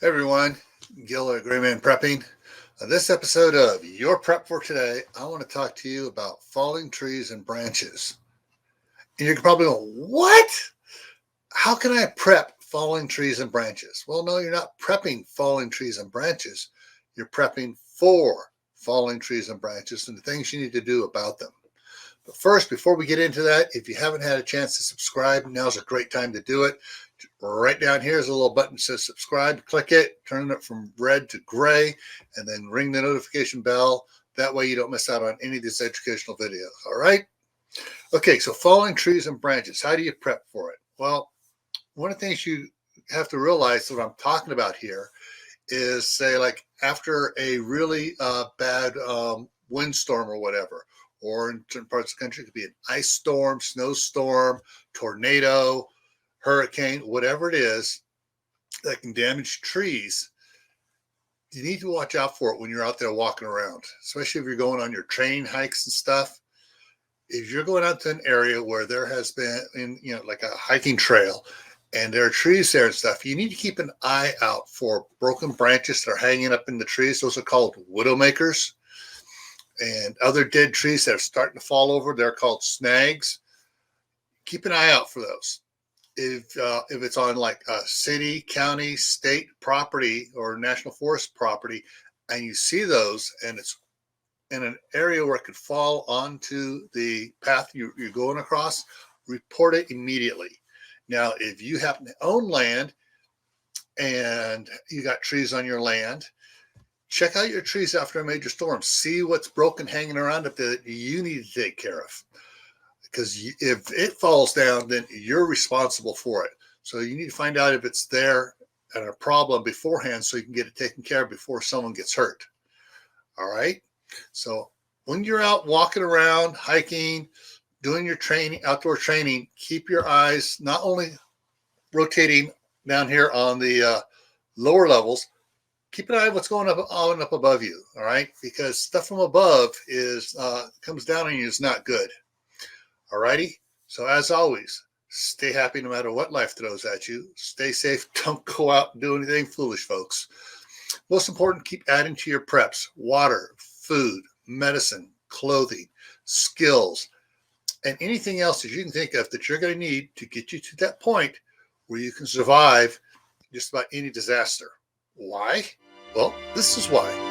Hey everyone, Gil at GrayManPrepping. On this episode of Your Prep for Today, I want to talk to you about falling trees and branches. And you're probably going, what? How can I prep falling trees and branches? Well, no, you're not prepping falling trees and branches. You're prepping for falling trees and branches and the things you need to do about them. But first, before we get into that, if you haven't had a chance to subscribe, now's a great time to do it. Right down here is a little button that says subscribe. Click it, turn it from red to gray, and then ring the notification bell. That way you don't miss out on any of these educational videos. All right? Okay, so falling trees and branches. How do you prep for it? Well, one of the things you have to realize that what I'm talking about here is, say, like after a really bad windstorm or whatever, or in certain parts of the country, it could be an ice storm, snowstorm, tornado, hurricane, whatever it is that can damage trees. You need to watch out for it when you're out there walking around, especially if you're going on your training hikes and stuff. If you're going out to an area where there has been, like a hiking trail and there are trees there and stuff, you need to keep an eye out for broken branches that are hanging up in the trees. Those are called widowmakers. And other dead trees that are starting to fall over, they're called snags. Keep an eye out for those. If it's on like a city, county, state property or national forest property, and you see those and it's in an area where it could fall onto the path you're going across, report it immediately. Now, if you happen to own land and you got trees on your land, check out your trees after a major storm. See what's broken hanging around up there that you need to take care of. Because if it falls down, then you're responsible for it. So you need to find out if it's there and a problem beforehand so you can get it taken care of before someone gets hurt. All right? So when you're out walking around, hiking, doing your training, outdoor training, keep your eyes not only rotating down here on the lower levels, keep an eye on what's going on up above you, all right? Because stuff from above comes down on you is not good. All righty. So as always, stay happy no matter what life throws at you. Stay safe. Don't go out and do anything foolish, folks. Most important, keep adding to your preps: water, food, medicine, clothing, skills, and anything else that you can think of that you're going to need to get you to that point where you can survive just about any disaster. Why? Well, this is why.